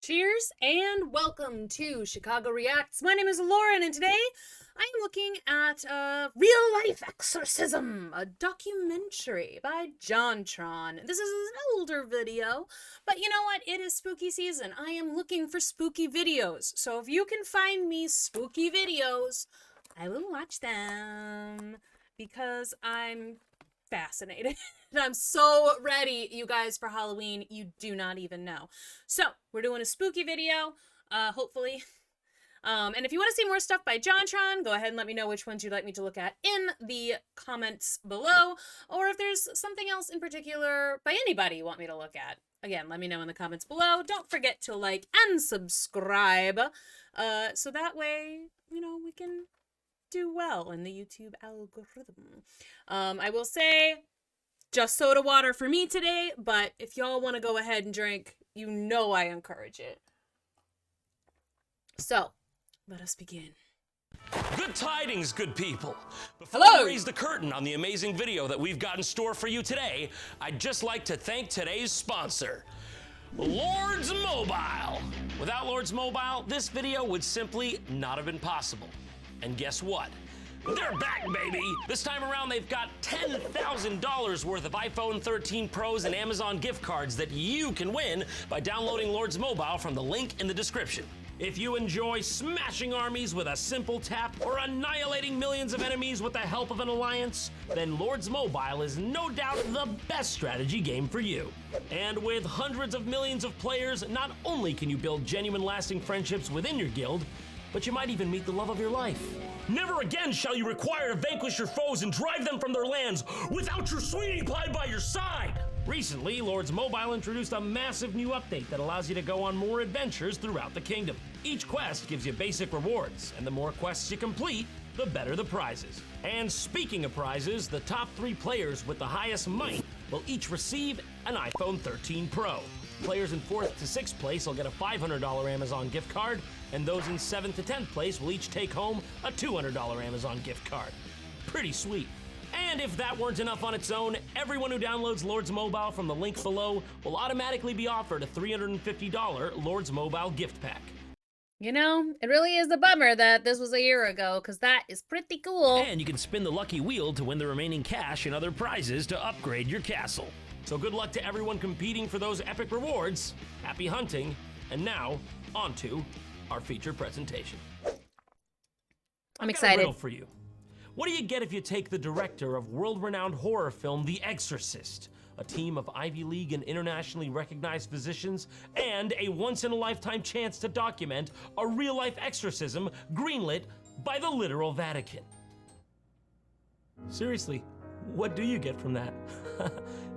Cheers and welcome to Chicago Reacts. My name is Lauren and today I am looking at Real Life Exorcism, a documentary by JonTron. This is an older video, but you know what? It is spooky season. I am looking for spooky videos. So if you can find me spooky videos, I will watch them because I'm fascinated. I'm so ready, you guys, for Halloween. You do not even know. So we're doing a spooky video, hopefully. And if you want to see more stuff by JonTron, go ahead and let me know which ones you'd like me to look at in the comments below, or if there's something else in particular by anybody you want me to look at. Again, let me know in the comments below. Don't forget to like and subscribe, so that way, you know, we can do well in the YouTube algorithm. I will say, just soda water for me today, but if y'all want to go ahead and drink, you know I encourage it. So, let us begin. Good tidings, good people. Before Hello. we raise the curtain on the amazing video that we've got in store for you today, I'd just like to thank today's sponsor, Lords Mobile. Without Lords Mobile, this video would simply not have been possible. And guess what? They're back, baby! This time around, they've got $10,000 worth of iPhone 13 Pros and Amazon gift cards that you can win by downloading Lords Mobile from the link in the description. If you enjoy smashing armies with a simple tap or annihilating millions of enemies with the help of an alliance, then Lords Mobile is no doubt the best strategy game for you. And with hundreds of millions of players, not only can you build genuine lasting friendships within your guild, but you might even meet the love of your life. Never again shall you require to vanquish your foes and drive them from their lands without your sweetie pie by your side. Recently, Lords Mobile introduced a massive new update that allows you to go on more adventures throughout the kingdom. Each quest gives you basic rewards, and the more quests you complete, the better the prizes. And speaking of prizes, the top 3 players with the highest might will each receive an iPhone 13 Pro. Players in 4th to 6th place will get a $500 Amazon gift card, and those in 7th to 10th place will each take home a $200 Amazon gift card. Pretty sweet. And if that weren't enough on its own, everyone who downloads Lords Mobile from the link below will automatically be offered a $350 Lords Mobile gift pack. You know, it really is a bummer that this was a year ago, because that is pretty cool. And you can spin the lucky wheel to win the remaining cash and other prizes to upgrade your castle. So good luck to everyone competing for those epic rewards. Happy hunting. And now, on to our feature presentation. I'm I've got a excited. riddle for you. What do you get if you take the director of world-renowned horror film The Exorcist, a team of Ivy League and internationally recognized physicians, and a once-in-a-lifetime chance to document a real-life exorcism greenlit by the literal Vatican? Seriously, what do you get from that?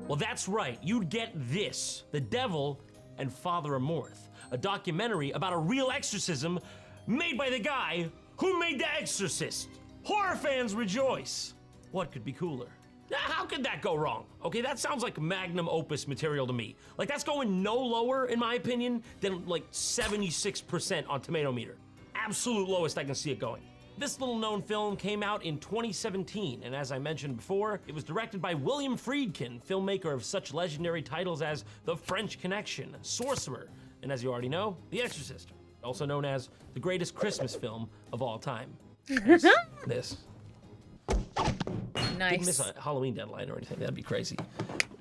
Well, that's right, you'd get this, The Devil and Father Amorth, a documentary about a real exorcism made by the guy who made The Exorcist. Horror fans rejoice. What could be cooler? How could that go wrong? Okay, that sounds like magnum opus material to me. Like, that's going no lower, in my opinion, than like 76% on Tomato Meter. Absolute lowest I can see it going. This little-known film came out in 2017, and as I mentioned before, it was directed by William Friedkin, filmmaker of such legendary titles as The French Connection, Sorcerer, and as you already know, The Exorcist, also known as the greatest Christmas film of all time. This. Nice. Didn't miss a Halloween deadline or anything, that'd be crazy.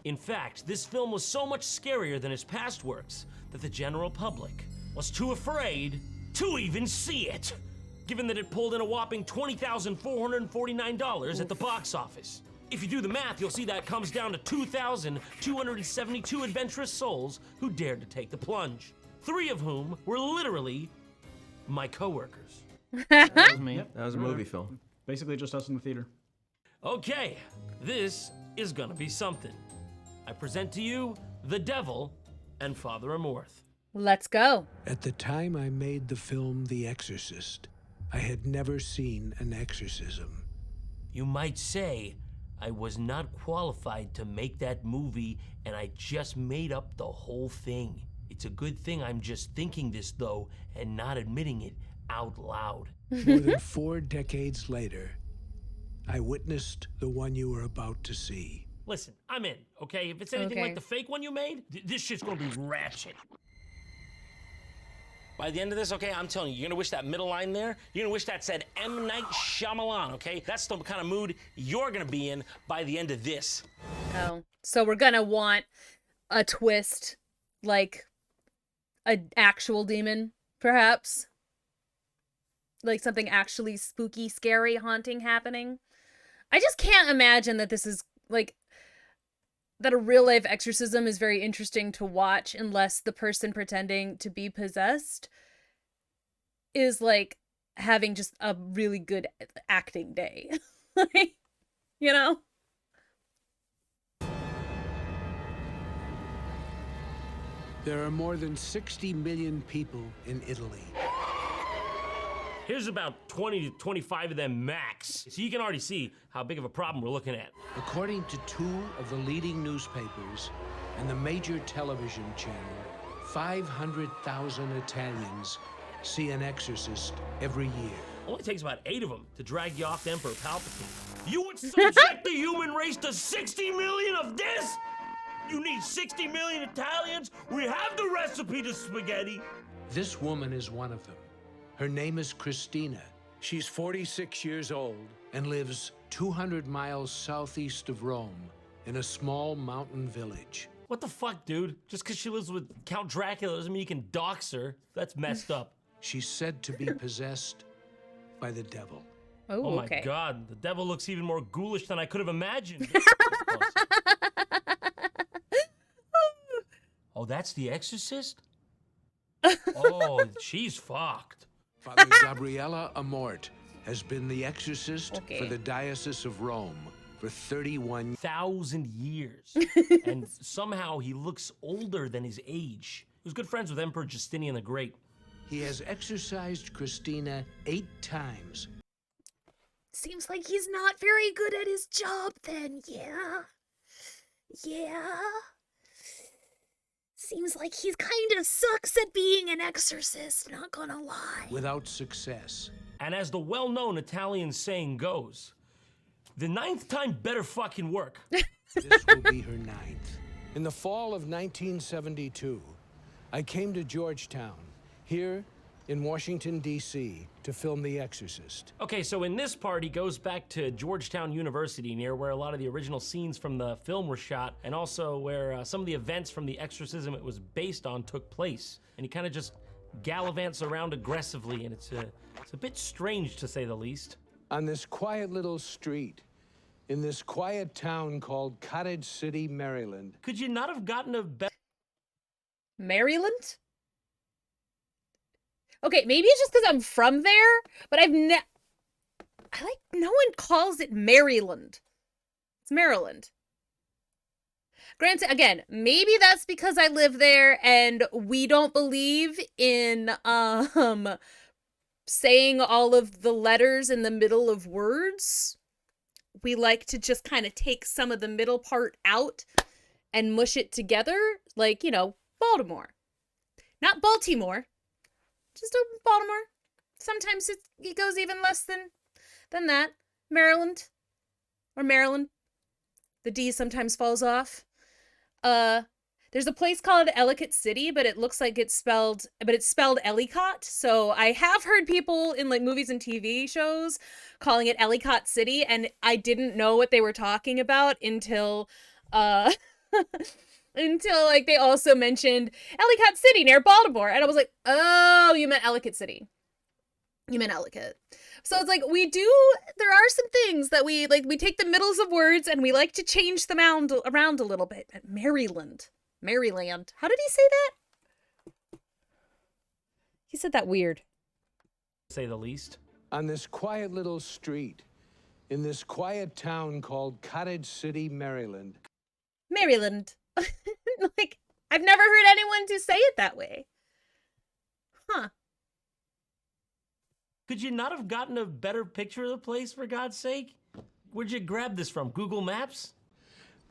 In fact, this film was so much scarier than his past works that the general public was too afraid to even see it, given that it pulled in a whopping $20,449 at the box office. If you do the math, you'll see that comes down to 2,272 adventurous souls who dared to take the plunge, 3 of whom were literally my coworkers. That was me. Yep. That was a movie film. Basically just us in the theater. Okay, this is gonna be something. I present to you The Devil and Father Amorth. Let's go. At the time I made the film The Exorcist, I had never seen an exorcism. You might say I was not qualified to make that movie and I just made up the whole thing. It's a good thing I'm just thinking this though and not admitting it out loud. More than 4 decades later, I witnessed the one you were about to see. Listen, I'm in, okay? If it's anything Okay. like the fake one you made, this shit's gonna be ratchet. By the end of this, okay, I'm telling you, you're gonna wish that middle line there, you're gonna wish that said M. Night Shyamalan, okay? That's the kind of mood you're gonna be in by the end of this. Oh, so we're gonna want a twist, like an actual demon, perhaps? Like something actually spooky, scary, haunting happening? I just can't imagine that this is, like, that a real-life exorcism is very interesting to watch unless the person pretending to be possessed is, like, having just a really good acting day. Like, you know? There are more than 60 million people in Italy. Here's about 20 to 25 of them max. So you can already see how big of a problem we're looking at. According to 2 of the leading newspapers and the major television channel, 500,000 Italians see an exorcist every year. Only takes about 8 of them to drag you off to Emperor Palpatine. You would subject the human race to 60 million of this? You need 60 million Italians? We have the recipe to spaghetti. This woman is one of them. Her name is Christina. She's 46 years old and lives 200 miles southeast of Rome in a small mountain village. What the fuck, dude? Just because she lives with Count Dracula doesn't mean you can dox her. That's messed up. She's said to be possessed by the devil. Oh, Oh my okay. god, the devil looks even more ghoulish than I could have imagined. Oh, that's the exorcist? Oh, she's fucked. Father Gabriella Amort has been the exorcist Okay. for the Diocese of Rome for 31 1,000 years. And somehow he looks older than his age. He was good friends with Emperor Justinian the Great. He has exorcised Christina 8 times. Seems like he's not very good at his job then, yeah? Yeah? Seems like he's kind of sucks at being an exorcist, not gonna lie. Without success. And as the well-known Italian saying goes, the 9th time better fucking work. This will be her 9th. In the fall of 1972, I came to Georgetown, here in Washington, D.C., to film The Exorcist. Okay, so in this part, he goes back to Georgetown University, near where a lot of the original scenes from the film were shot, and also where some of the events from the exorcism it was based on took place. And he kind of just gallivants around aggressively, and it's a bit strange, to say the least. On this quiet little street, in this quiet town called Cottage City, Maryland. Could you not have gotten a better... Maryland? Okay, maybe it's just because I'm from there, but no one calls it Maryland. It's Maryland. Granted, again, maybe that's because I live there and we don't believe in saying all of the letters in the middle of words. We like to just kind of take some of the middle part out and mush it together, like, you know, Baltimore. Not Baltimore. Just a Baltimore. Sometimes it goes even less than that. Maryland. Or Maryland. The D sometimes falls off. There's a place called Ellicott City, but it looks like it's spelled Ellicott. So I have heard people in like movies and TV shows calling it Ellicott City, and I didn't know what they were talking about until until like they also mentioned Ellicott City near Baltimore, and I was like, oh, you meant Ellicott City. You meant Ellicott. So it's like there are some things that we take the middles of words and we like to change them around a little bit. But Maryland. How did he say that? He said that weird. Say the least. On this quiet little street, in this quiet town called Cottage City, Maryland. Maryland. Like, I've never heard anyone to say it that way. Huh. Could you not have gotten a better picture of the place, for God's sake? Where'd you grab this from, Google Maps?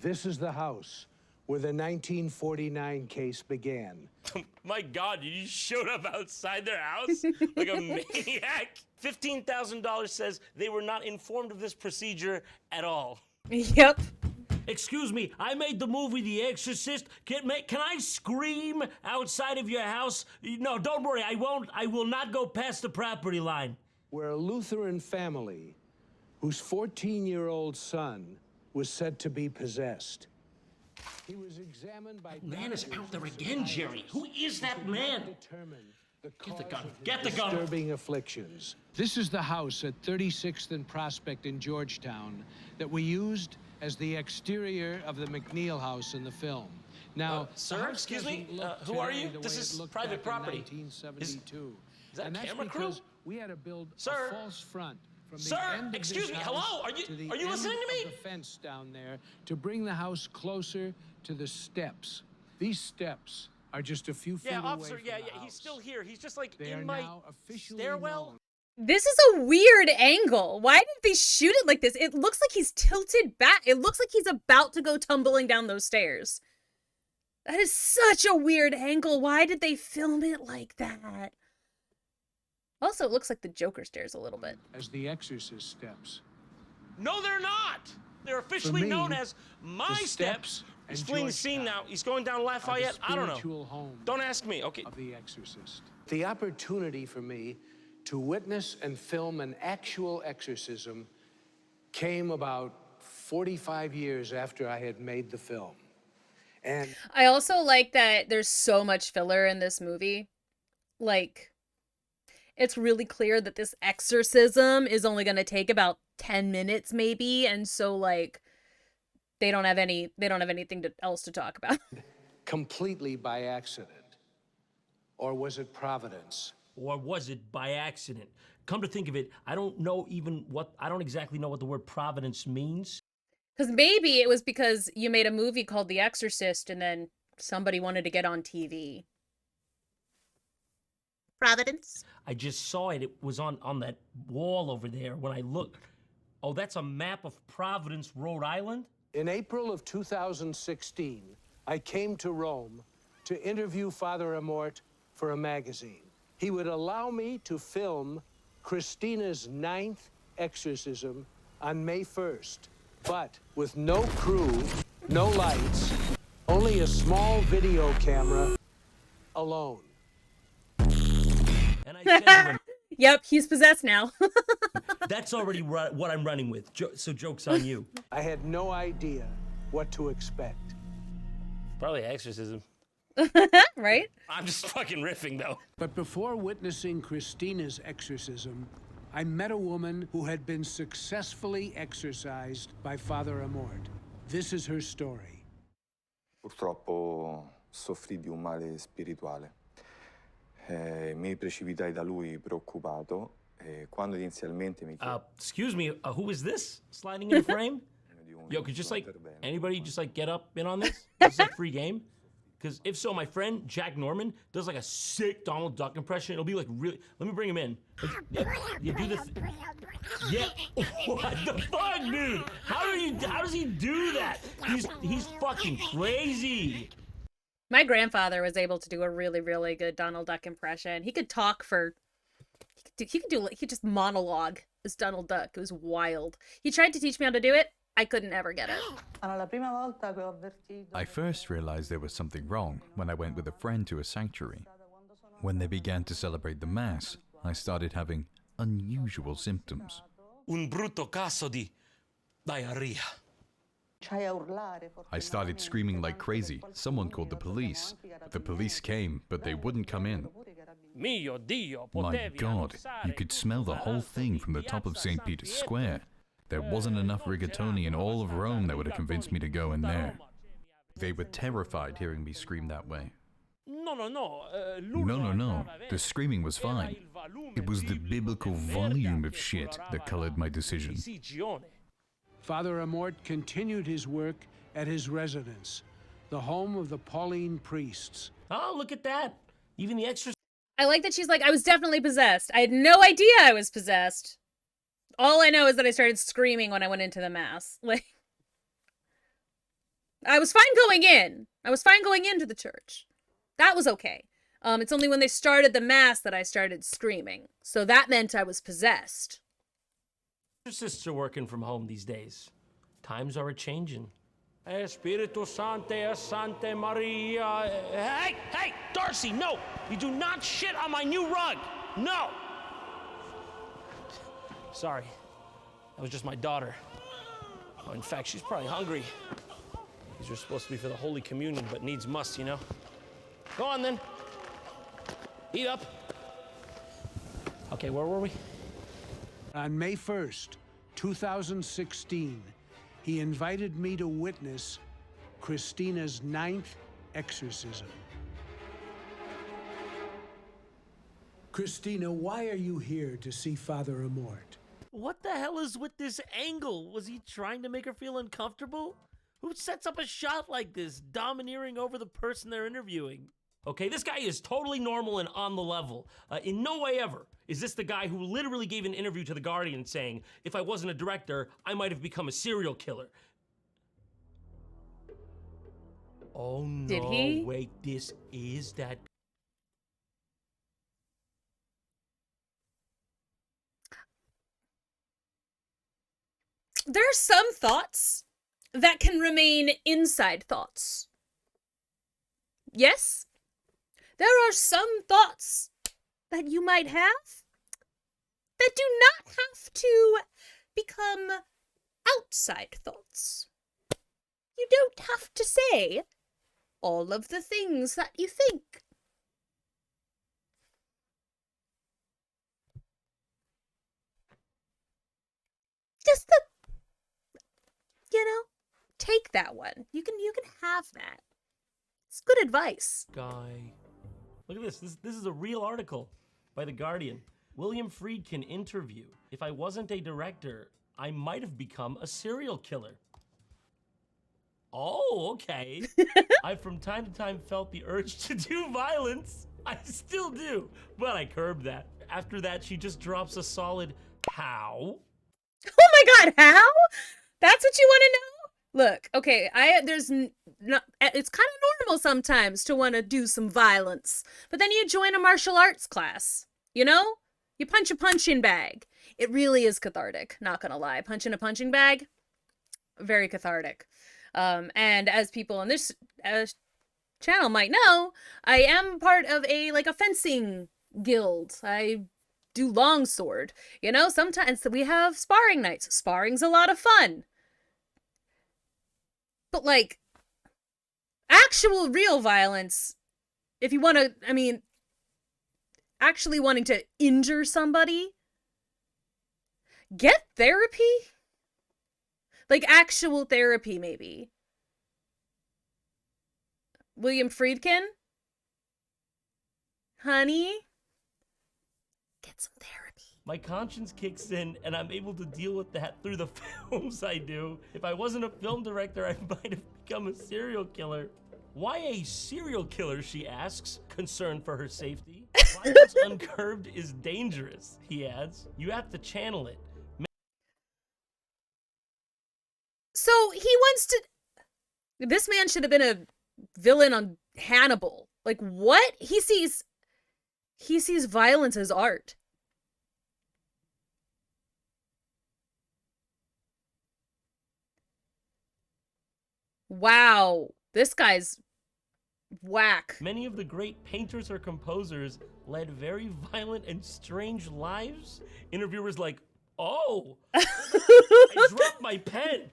This is the house where the 1949 case began. My God, you showed up outside their house like a maniac. $15,000 says they were not informed of this procedure at all. Yep. excuse me, I made the movie The Exorcist. Can I scream outside of your house? No, don't worry, I won't. I will not go past the property line. We're a Lutheran family whose 14-year-old son was said to be possessed. He was examined by Man is out there again, Jerry. Who is that man? Get the gun. Get the gun. Disturbing afflictions. This is the house at 36th and Prospect in Georgetown that we used as the exterior of the McNeil house in the film. Now, sir, excuse me, who are you? This is private property. Is that a camera crew? We had to build Sir? a false front from the Sir, end of excuse this me, house hello? Are to the you end listening to me? of the fence down there to bring the house closer to the steps. These steps are just a few feet Yeah, away officer, from yeah, the yeah, house. he's still here. He's just like They are in my now officially stairwell. known. This is a weird angle. Why did they shoot it like this? It looks like he's tilted back. It looks like he's about to go tumbling down those stairs. That is such a weird angle. Why did they film it like that? Also, it looks like the Joker stairs a little bit. As the Exorcist steps. No, they're not. They're officially me, known as my the steps. steps and Explain the scene now. Georgetown He's going down are the Lafayette. I don't know. spiritual home Don't ask me. Okay. of the Exorcist. The opportunity for me to witness and film an actual exorcism came about 45 years after I had made the film. And I also like that there's so much filler in this movie. Like, it's really clear that this exorcism is only going to take about 10 minutes maybe, and so like they don't have anything else to talk about. completely by accident. Or was it Providence? Or was it by accident? Come to think of it, I don't exactly know what the word providence means. Because maybe it was because you made a movie called The Exorcist and then somebody wanted to get on TV. Providence? I just saw it. It was on that wall over there when I looked. Oh, that's a map of Providence, Rhode Island? In April of 2016, I came to Rome to interview Father Amort for a magazine. He would allow me to film Christina's 9th exorcism on May 1st, but with no crew, no lights, only a small video camera, alone. And I said to him, Yep, he's possessed now. that's already what I'm running with, so joke's on you. I had no idea what to expect. Probably exorcism. Right? I'm just fucking riffing though. But before witnessing Christina's exorcism, I met a woman who had been successfully exorcised by Father Amort. This is her story. Purtroppo soffrì di un male spirituale. Mi precipitai da lui preoccupato e quando inizialmente mi chiese Excuse me, who is this sliding in the frame? Yo, could just like anybody just like get up in on this? This is a free game. Because if so, my friend Jack Norman does like a sick Donald Duck impression. It'll be like really. Let me bring him in. You do this. Yeah. What the fuck, dude? How does he do that? He's fucking crazy. My grandfather was able to do a really, really good Donald Duck impression. He could talk for... He could just monologue as Donald Duck. It was wild. He tried to teach me how to do it. I couldn't ever get it. I first realized there was something wrong when I went with a friend to a sanctuary. When they began to celebrate the Mass, I started having unusual symptoms. Un brutto caso di diarrhea. I started screaming like crazy. Someone called the police. The police came, but they wouldn't come in. Mio Dio, My potevi God, annusare you could smell the whole thing from the top of St. Peter's Square. There wasn't enough rigatoni in all of Rome that would have convinced me to go in there. They were terrified hearing me scream that way. No. No. The screaming was fine. It was the biblical volume of shit that colored my decision. Father Amort continued his work at his residence, the home of the Pauline priests. Oh, look at that. Even the extra. I like that she's like, I was definitely possessed. I had no idea I was possessed. All I know is that I started screaming when I went into the Mass. Like, I was fine going in. I was fine going into the church. That was okay. It's only when they started the Mass that I started screaming. So that meant I was possessed. Exorcists are working from home these days. Times are a-changin'. Espiritu Sante, Sante Maria. Hey, Darcy, no! You do not shit on my new rug! No! Sorry. That was just my daughter. Oh, in fact, she's probably hungry. These are supposed to be for the Holy Communion, but needs must, you know? Go on, then. Eat up. Okay, where were we? On May 1st, 2016, he invited me to witness Christina's 9th exorcism. Christina, why are you here to see Father Amort? What the hell is with this angle? Was he trying to make her feel uncomfortable? Who sets up a shot like this, domineering over the person they're interviewing? Okay, this guy is totally normal and on the level. In no way ever is this the guy who literally gave an interview to The Guardian saying, if I wasn't a director, I might have become a serial killer. Oh no, Did he? wait, this is that. There are some thoughts that can remain inside thoughts. Yes? There are some thoughts that you might have that do not have to become outside thoughts. You don't have to say all of the things that you think. Just take that one. You can have that. It's good advice. Guy. Look at this. This is a real article by The Guardian. William Friedkin interview. If I wasn't a director, I might have become a serial killer. Oh, okay. I've from time to time felt the urge to do violence. I still do, but I curbed that. After that, she just drops a solid how. Oh my god, how? That's what you want to know? Look, okay, it's kind of normal sometimes to want to do some violence, but then you join a martial arts class, you know? You punch a punching bag. It really is cathartic, not gonna lie. Punching a punching bag, very cathartic. And as people on this channel might know, I am part of a fencing guild. I do longsword. You know, sometimes we have sparring nights. Sparring's a lot of fun. But actual real violence, if you want to, actually wanting to injure somebody, get therapy. Actual therapy, maybe. William Friedkin? Honey? Get some therapy. My conscience kicks in, and I'm able to deal with that through the films I do. If I wasn't a film director, I might have become a serial killer. Why a serial killer, she asks, concerned for her safety. Violence uncurbed is dangerous, he adds. You have to channel it. So he wants to... This man should have been a villain on Hannibal. What? He sees violence as art. Wow, this guy's whack. Many of the great painters or composers led very violent and strange lives. Interviewers oh, I dropped my pen.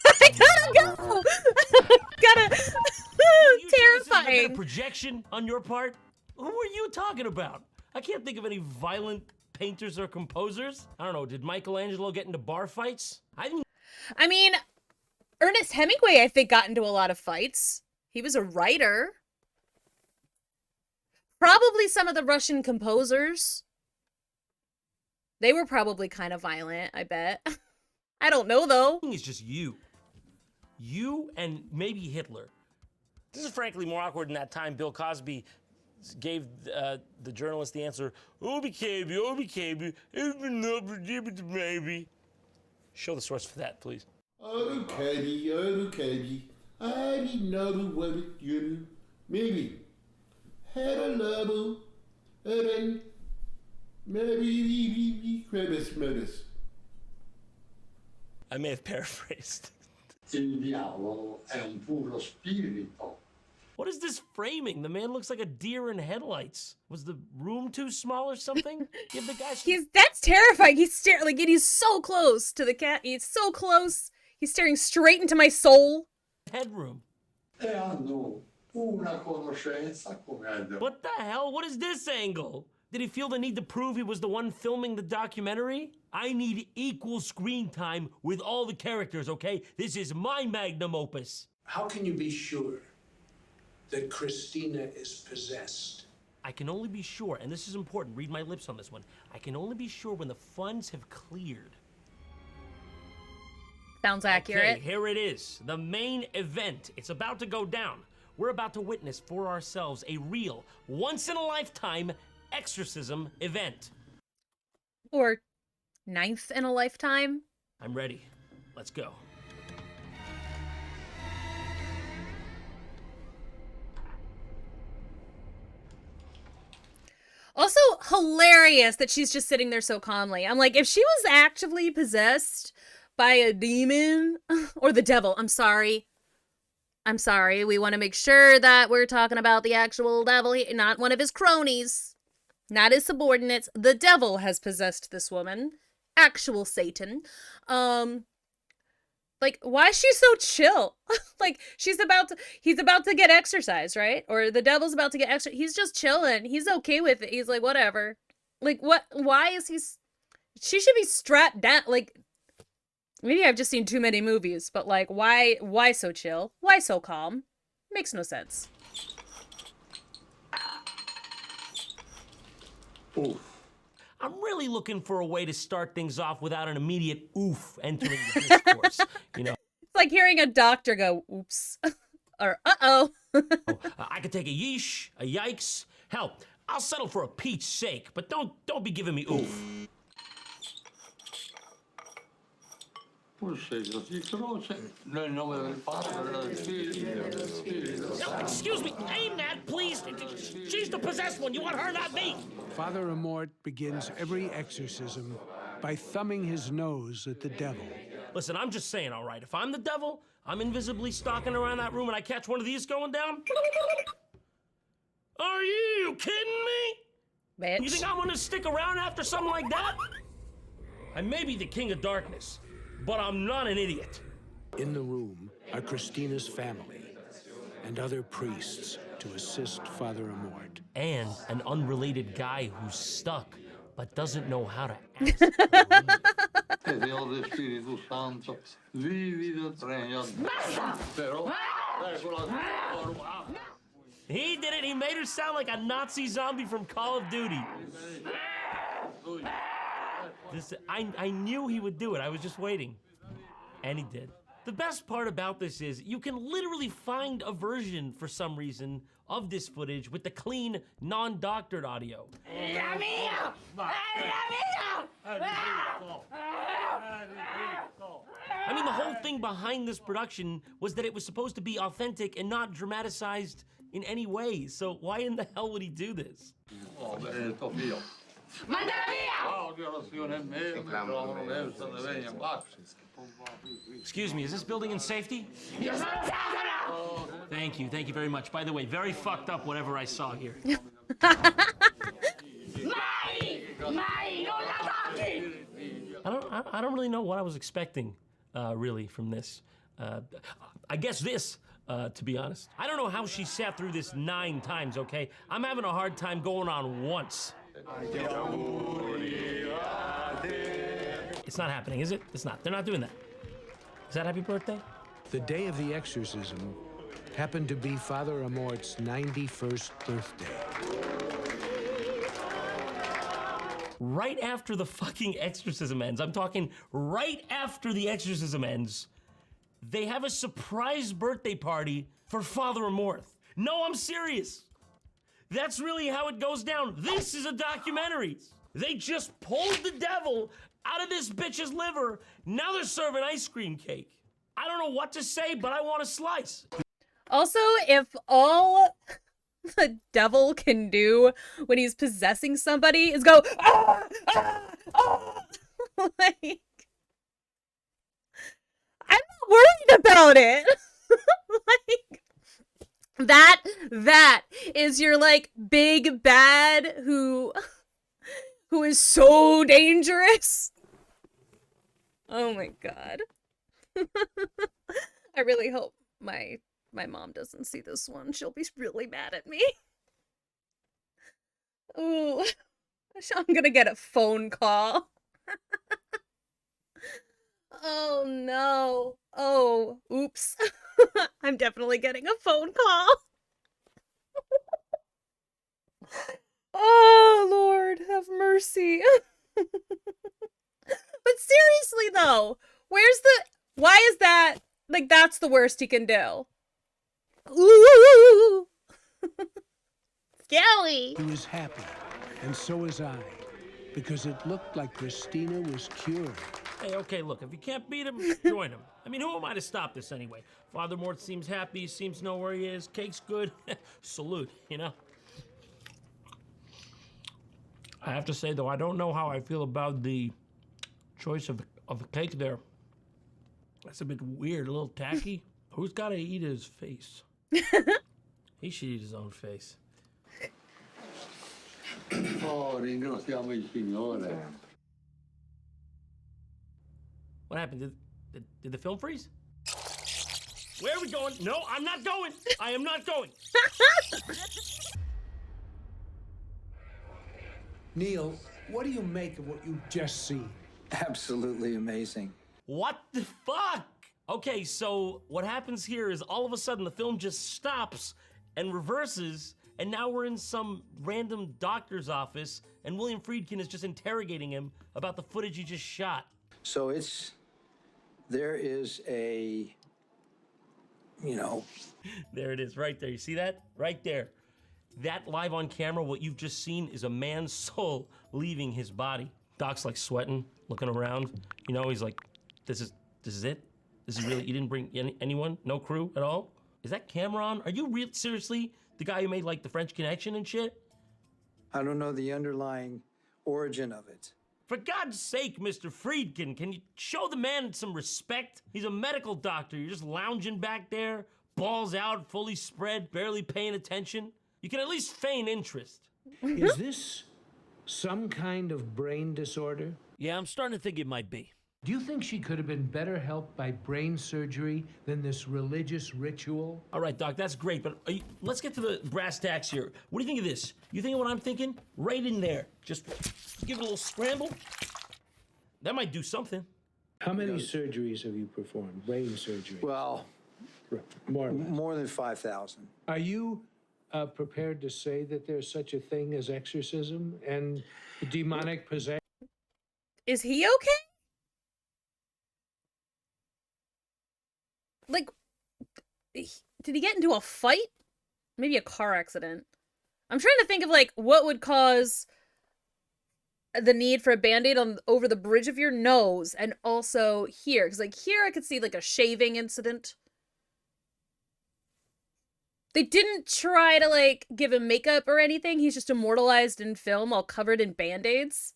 I gotta go. Terrifying. A projection on your part? Who are you talking about? I can't think of any violent painters or composers. I don't know, did Michelangelo get into bar fights? Ernest Hemingway, I think, got into a lot of fights. He was a writer. Probably some of the Russian composers. They were probably kind of violent, I bet. I don't know, though. It's just you. You and maybe Hitler. This is frankly more awkward than that time Bill Cosby gave the journalist the answer, Obi Kaby, maybe. Show the source for that, please. Okay, I didn't know what you maybe had a level and then maybe Christmas. I may have paraphrased. Il diavolo è un puro spirito. What is this framing? The man looks like a deer in headlights. Was the room too small or something? Give the guy some... That's terrifying. He's staring like, and he's so close to the cat. He's so close. He's staring straight into my soul. Headroom. E hanno una conoscenza come What the hell? What is this angle? Did he feel the need to prove he was the one filming the documentary? I need equal screen time with all the characters, okay? This is my magnum opus. How can you be sure that Christina is possessed? I can only be sure, and this is important, read my lips on this one. I can only be sure when the funds have cleared. Sounds accurate. Okay, here it is. The main event. It's about to go down. We're about to witness for ourselves a real, once-in-a-lifetime exorcism event. Or ninth in a lifetime. I'm ready. Let's go. Also hilarious that she's just sitting there so calmly. I'm like, if she was actively possessed by a demon or the devil, I'm sorry. We want to make sure that we're talking about the actual devil, not one of his cronies, not his subordinates. The devil has possessed this woman, actual Satan. Like, why is she so chill? Like, he's about to get exercised, right? Or the devil's about to get exercised. He's just chilling. He's okay with it. He's like, whatever. Like, why is she should be strapped down. Like, maybe I've just seen too many movies, but like, why so chill? Why so calm? Makes no sense. Oof. I'm really looking for a way to start things off without an immediate oof entering the discourse, you know? It's like hearing a doctor go, oops, or uh-oh. I could take a yeesh, a yikes. Hell, I'll settle for a Pete's sake, but don't be giving me oof. Excuse me, aim that, please. She's the possessed one. You want her, not me. Father Amort begins every exorcism by thumbing his nose at the devil. Listen, I'm just saying, all right, if I'm the devil, I'm invisibly stalking around that room and I catch one of these going down? Are you kidding me? Bitch. You think I'm gonna stick around after something like that? I may be the king of darkness, but I'm not an idiot. In the room are Christina's family and other priests to assist Father Amort. And an unrelated guy who's stuck, but doesn't know how to ask. He did it. He made her sound like a Nazi zombie from Call of Duty. I knew he would do it. I was just waiting. And he did. The best part about this is you can literally find a version, for some reason, of this footage with the clean, non-doctored audio. I mean, the whole thing behind this production was that it was supposed to be authentic and not dramatized in any way. So why in the hell would he do this? Excuse me, is this building in safety? Thank you very much. By the way, very fucked up whatever I saw here. I don't really know what I was expecting, really, from this. I guess this, to be honest. I don't know how she sat through this 9 times, okay? I'm having a hard time going on once. It's not happening, is it? It's not. They're not doing that. Is that happy birthday? The day of the exorcism happened to be Father Amort's 91st birthday. Right after the fucking exorcism ends, I'm talking right after the exorcism ends, they have a surprise birthday party for Father Amort. No, I'm serious. That's really how it goes down. This is a documentary. They just pulled the devil out of this bitch's liver. Now they're serving ice cream cake. I don't know what to say, but I want a slice. Also, if all the devil can do when he's possessing somebody is go, ah, ah, ah. Like, I don't worried about it. Like, that is your, like, big bad who is so dangerous. Oh my god. I really hope my mom doesn't see this one. She'll be really mad at me. Ooh. I'm gonna get a phone call. Oh no. Oh, oops. I'm definitely getting a phone call. Oh, Lord, have mercy. But seriously, though, why is that, like, that's the worst he can do? Ooh. Scary. He was happy, and so was I, because it looked like Christina was cured. Hey, okay, look, if you can't beat him, join him. I mean, who am I to stop this anyway? Father Mort seems happy, seems to know where he is, cake's good. Salute, you know? I have to say, though, I don't know how I feel about the choice of the cake there. That's a bit weird, a little tacky. Who's got to eat his face? He should eat his own face. Oh, ringraziamo il Signore. What happened? Did the film freeze? Where are we going? No, I'm not going. I am not going. Neil, what do you make of what you've just seen? Absolutely amazing. What the fuck? Okay, so what happens here is all of a sudden the film just stops and reverses, and now we're in some random doctor's office, and William Friedkin is just interrogating him about the footage he just shot. So there is a, There it is, right there. You see that? Right there. That live on camera, what you've just seen is a man's soul leaving his body. Doc's like sweating, looking around. You know, he's like, this is it? This is really, you didn't bring anyone? No crew at all? Is that camera on? Are you seriously the guy who made like the French Connection and shit? I don't know the underlying origin of it. For God's sake, Mr. Friedkin, can you show the man some respect? He's a medical doctor. You're just lounging back there, balls out, fully spread, barely paying attention. You can at least feign interest. Is this some kind of brain disorder? Yeah, I'm starting to think it might be. Do you think she could have been better helped by brain surgery than this religious ritual? All right, Doc, that's great, but let's get to the brass tacks here. What do you think of this? You think of what I'm thinking? Right in there. Just give it a little scramble. That might do something. How many surgeries have you performed? Brain surgery? Well, More or less. more than 5,000. Are you prepared to say that there's such a thing as exorcism and demonic possession? Is he okay? Like, did he get into a fight? Maybe a car accident. I'm trying to think of, like, what would cause the need for a Band-Aid over the bridge of your nose and also here. Because, like, here I could see, like, a shaving incident. They didn't try to, like, give him makeup or anything. He's just immortalized in film, all covered in Band-Aids.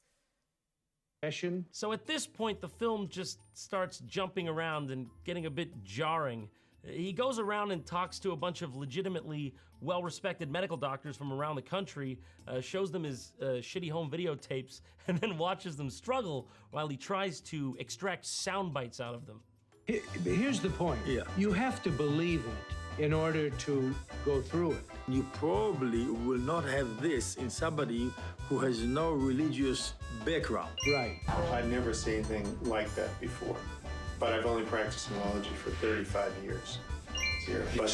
So at this point, the film just starts jumping around and getting a bit jarring. He goes around and talks to a bunch of legitimately well-respected medical doctors from around the country, shows them his shitty home videotapes, and then watches them struggle while he tries to extract sound bites out of them. Here's the point. Yeah. You have to believe it in order to go through it. You probably will not have this in somebody who has no religious background. Right. I've never seen anything like that before, but I've only practiced neurology for 35 years. But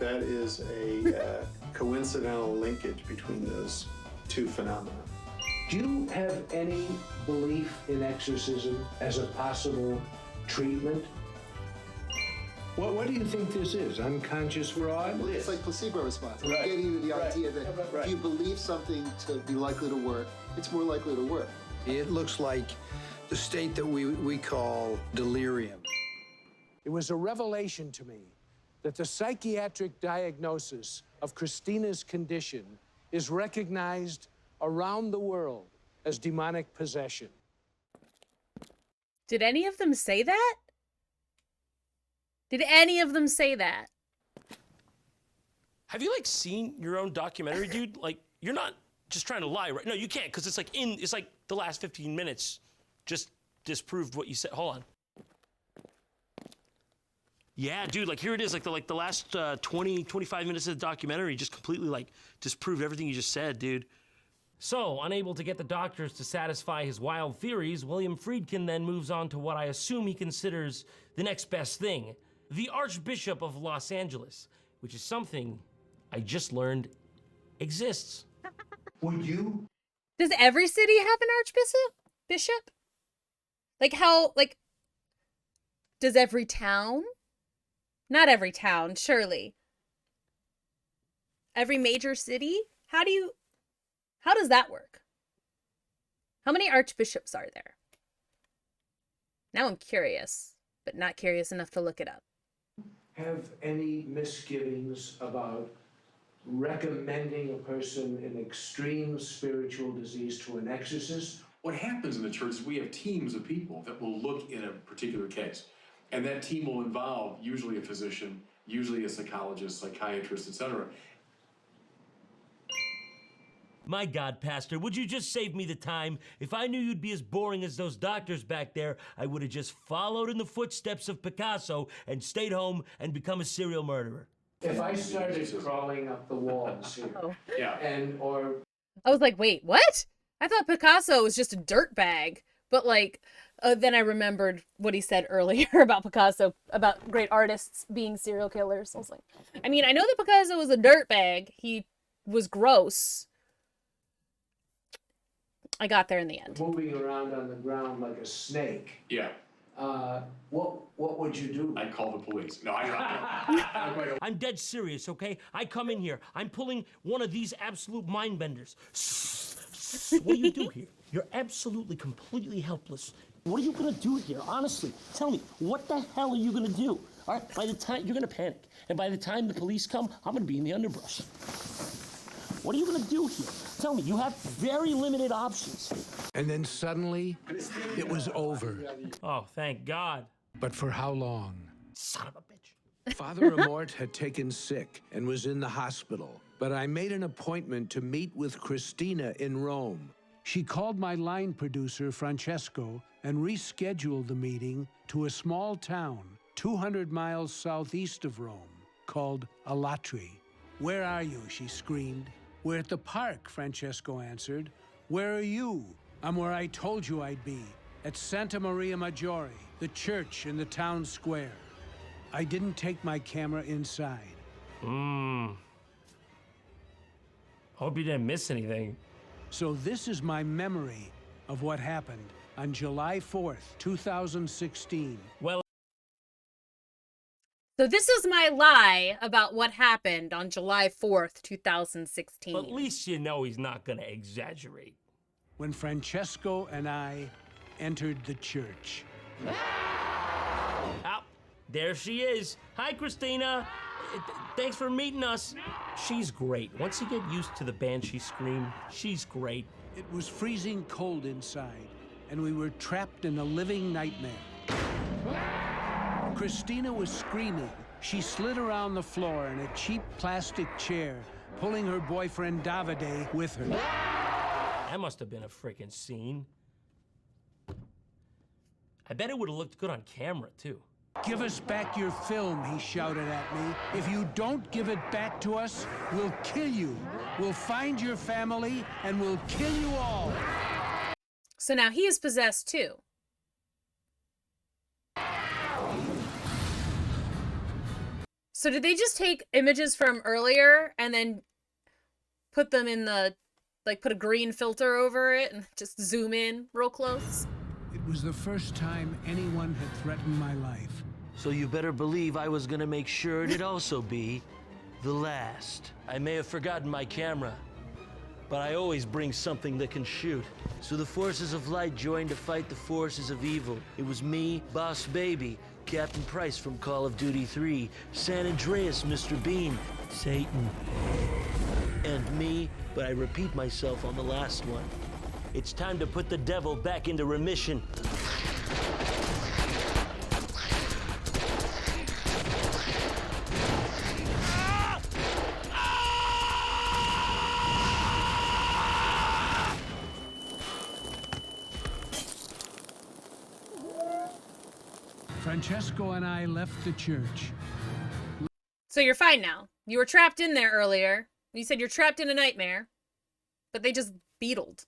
that is a coincidental linkage between those two phenomena. Do you have any belief in exorcism as a possible treatment? What do you think this is? Unconscious fraud? Well, it's like placebo response. I'm Right. getting you the idea that Right. if you believe something to be likely to work, it's more likely to work. It looks like the state that we call delirium. It was a revelation to me that the psychiatric diagnosis of Christina's condition is recognized around the world as demonic possession. Did any of them say that? Did any of them say that? Have you like seen your own documentary, dude? Like, you're not just trying to lie, right? No, you can't, because it's like the last 15 minutes just disproved what you said. Hold on. Yeah, dude, like here it is, like the last 20, 25 minutes of the documentary just completely like disproved everything you just said, dude. So, unable to get the doctors to satisfy his wild theories, William Friedkin then moves on to what I assume he considers the next best thing, the Archbishop of Los Angeles, which is something I just learned exists. Would you? Does every city have an archbishop? Like how, like, does every town? Not every town, surely. Every major city? How does that work? How many archbishops are there? Now I'm curious, but not curious enough to look it up. Have any misgivings about recommending a person in extreme spiritual disease to an exorcist? What happens in the church is we have teams of people that will look in a particular case. And that team will involve usually a physician, usually a psychologist, psychiatrist, etc. My God, Pastor, would you just save me the time? If I knew you'd be as boring as those doctors back there, I would have just followed in the footsteps of Picasso and stayed home and become a serial murderer. If I started crawling up the walls here, I was like, wait, what? I thought Picasso was just a dirtbag. But like, then I remembered what he said earlier about Picasso, about great artists being serial killers. I was like, I mean, I know that Picasso was a dirtbag. He was gross. I got there in the end. moving around on the ground like a snake. Yeah. What would you do? I'd call the police. No, I'm dead serious, okay? I come in here, I'm pulling one of these absolute mind benders. What do you do here? You're absolutely, completely helpless. What are you gonna do here? Honestly, tell me, what the hell are you gonna do? All right, by the time, you're gonna panic. And by the time the police come, I'm gonna be in the underbrush. What are you gonna do here? Tell me, you have very limited options. And then suddenly, it was over. Oh, thank God. But for how long? Son of a bitch. Father Amort had taken sick and was in the hospital, but I made an appointment to meet with Christina in Rome. She called my line producer, Francesco, and rescheduled the meeting to a small town 200 miles southeast of Rome called Alatri. Where are you? She screamed. We're at the park, Francesco answered. Where are you? I'm where I told you I'd be, at Santa Maria Maggiore, the church in the town square. I didn't take my camera inside. Hope you didn't miss anything. So this is my memory of what happened on July 4th, 2016. Well, So this is my lie about what happened on July 4th, 2016. but at least you know he's not gonna exaggerate. When Francesco and I entered the church. Oh, there she is. Hi, Christina. Thanks for meeting us. She's great. Once you get used to the banshee scream, she's great. It was freezing cold inside, and we were trapped in a living nightmare. Christina was screaming. She slid around the floor in a cheap plastic chair, pulling her boyfriend Davide with her. That must have been a freaking scene. I bet it would have looked good on camera, too. Give us back your film, he shouted at me. If you don't give it back to us, we'll kill you. We'll find your family, and we'll kill you all. So now he is possessed too. So did they just take images from earlier and then put them in the, like put a green filter over it and just zoom in real close? It was the first time anyone had threatened my life. So you better believe I was gonna make sure it'd also be the last. I may have forgotten my camera, but I always bring something that can shoot. So the forces of light joined to fight the forces of evil. It was me, Boss Baby, Captain Price from Call of Duty 3, San Andreas, Mr. Bean, Satan, and me, but I repeat myself on the last one. It's time to put the devil back into remission. Francesco and I left the church. So you're fine now. You were trapped in there earlier. You said you're trapped in a nightmare. But they just beetled.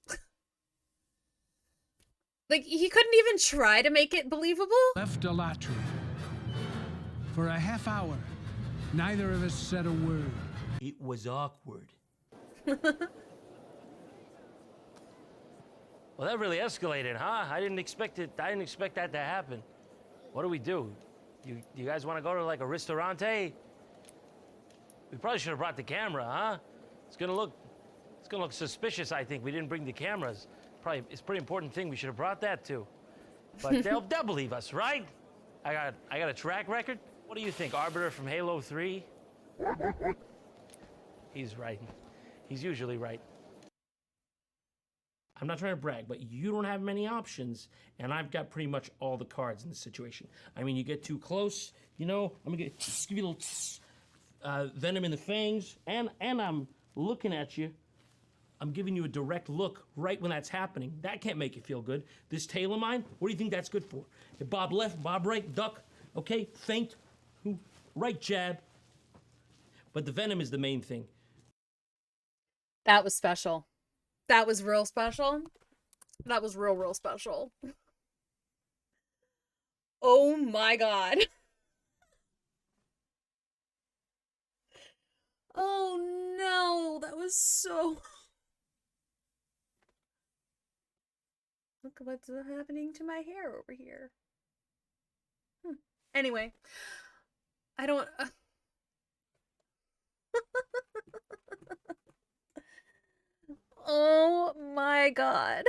Like, he couldn't even try to make it believable? Left Alatri. For a half hour, neither of us said a word. It was awkward. Well, that really escalated, huh? I didn't expect it. I didn't expect that to happen. What do we do? You guys want to go to like a ristorante? We probably should have brought the camera, huh? It's gonna look suspicious. I think we didn't bring the cameras. Probably it's a pretty important thing. We should have brought that too. But they'll believe us, right? I got a track record. What do you think, Arbiter from Halo 3? He's right. He's usually right. I'm not trying to brag, but you don't have many options, and I've got pretty much all the cards in this situation. I mean, you get too close, you know, I'm gonna give you a little venom in the fangs, and I'm looking at you. I'm giving you a direct look right when that's happening. That can't make you feel good. This tail of mine, what do you think that's good for? If Bob left, Bob right, duck, okay, feint, right jab. But the venom is the main thing. That was special. That was real special. That was real special. Oh my god. Oh no, that was so... Look what's happening to my hair over here. Anyway, I don't... Oh my god.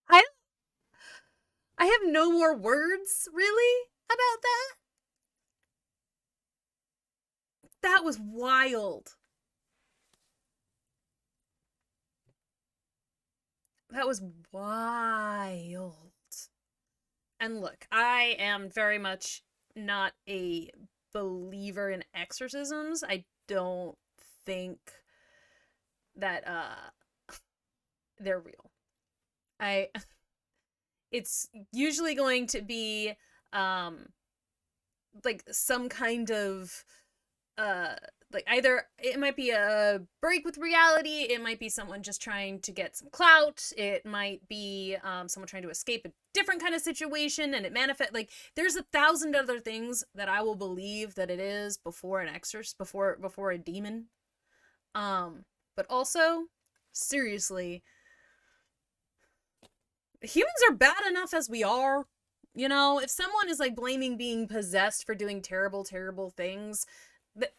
I have no more words, really, about that. That was wild. That was wild. And look, I am very much not a believer in exorcisms. I don't think that they're real. It's usually going to be like some kind of like either it might be a break with reality, it might be someone just trying to get some clout, it might be someone trying to escape a different kind of situation, and it manifest like there's 1,000 other things that I will believe that it is before an exorcist, before a demon. But also, seriously, humans are bad enough as we are. You know, if someone is like blaming being possessed for doing terrible things, that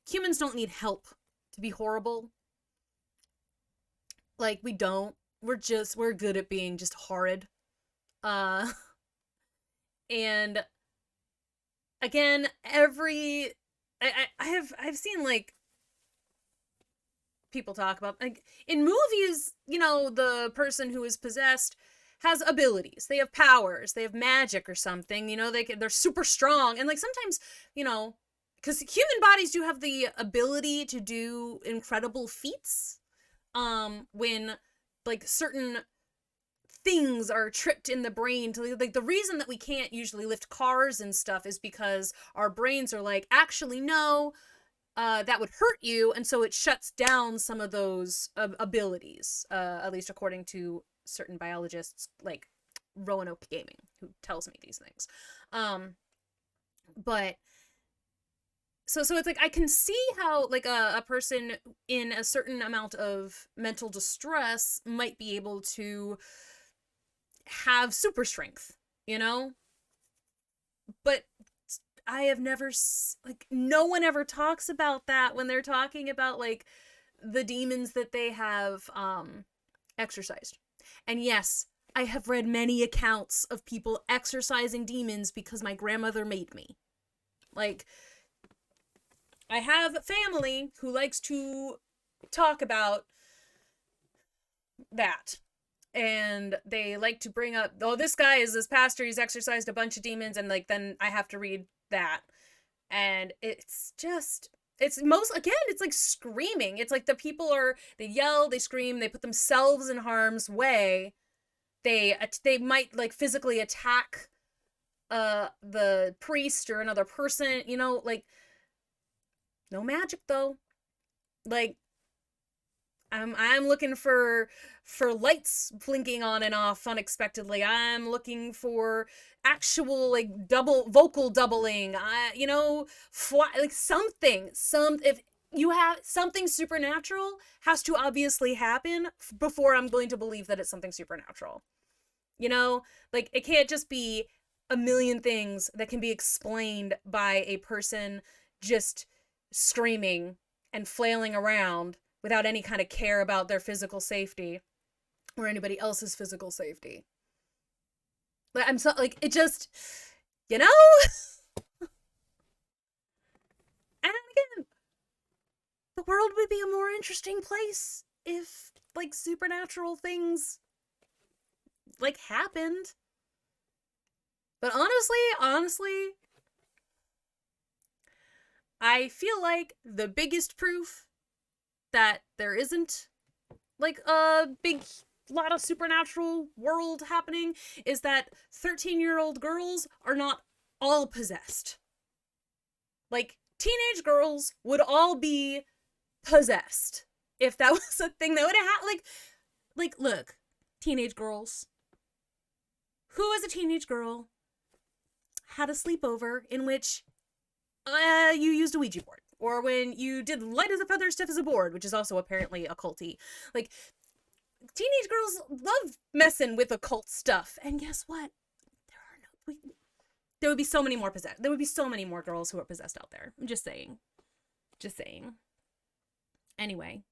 humans don't need help to be horrible. Like, we don't. We're good at being just horrid. And again, I've seen like people talk about, like, in movies, you know, the person who is possessed has abilities, they have powers, they have magic or something, you know, they're super strong, and like sometimes, you know, because human bodies do have the ability to do incredible feats when like certain things are tripped in the brain to like the reason that we can't usually lift cars and stuff is because our brains are like, actually no, that would hurt you, and so it shuts down some of those abilities, at least according to certain biologists like Roanoke Gaming, who tells me these things. But so it's like I can see how like a person in a certain amount of mental distress might be able to have super strength, you know? But I have never, like, no one ever talks about that when they're talking about, like, the demons that they have exorcised. And yes, I have read many accounts of people exorcising demons because my grandmother made me. Like, I have family who likes to talk about that. And they like to bring up, oh, this guy is this pastor, he's exorcised a bunch of demons, and like then I have to read that. And it's just, it's like screaming. It's like the people they yell, they scream, they put themselves in harm's way. They might like physically attack the priest or another person, you know, like, no magic though. Like, I'm looking for lights blinking on and off unexpectedly. I'm looking for actual, like, vocal doubling. You know, like something. If you have something supernatural, has to obviously happen before I'm going to believe that it's something supernatural. You know, like, it can't just be a million things that can be explained by a person just screaming and flailing around without any kind of care about their physical safety or anybody else's physical safety. But I'm so, like, it just, you know? And again, the world would be a more interesting place if, like, supernatural things, like, happened. But honestly, I feel like the biggest proof that there isn't, like, a big lot of supernatural world happening is that 13-year-old girls are not all possessed. Like, teenage girls would all be possessed if that was a thing that would have happened. Like, look, teenage girls. Who as a teenage girl had a sleepover in which you used a Ouija board? Or when you did light as a feather, stiff as a board, which is also apparently occulty. Like, teenage girls love messing with occult stuff. And guess what? There would be so many more possessed. There would be so many more girls who are possessed out there. I'm just saying. Just saying. Anyway.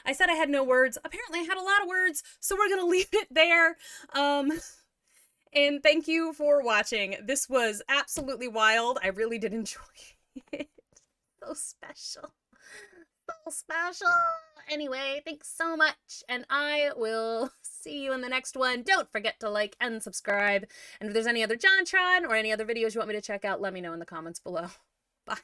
I said I had no words. Apparently I had a lot of words, so we're gonna leave it there. And thank you for watching. This was absolutely wild. I really did enjoy it. So special. So special. Anyway, thanks so much, and I will see you in the next one. Don't forget to like and subscribe. And if there's any other JonTron or any other videos you want me to check out, let me know in the comments below. Bye.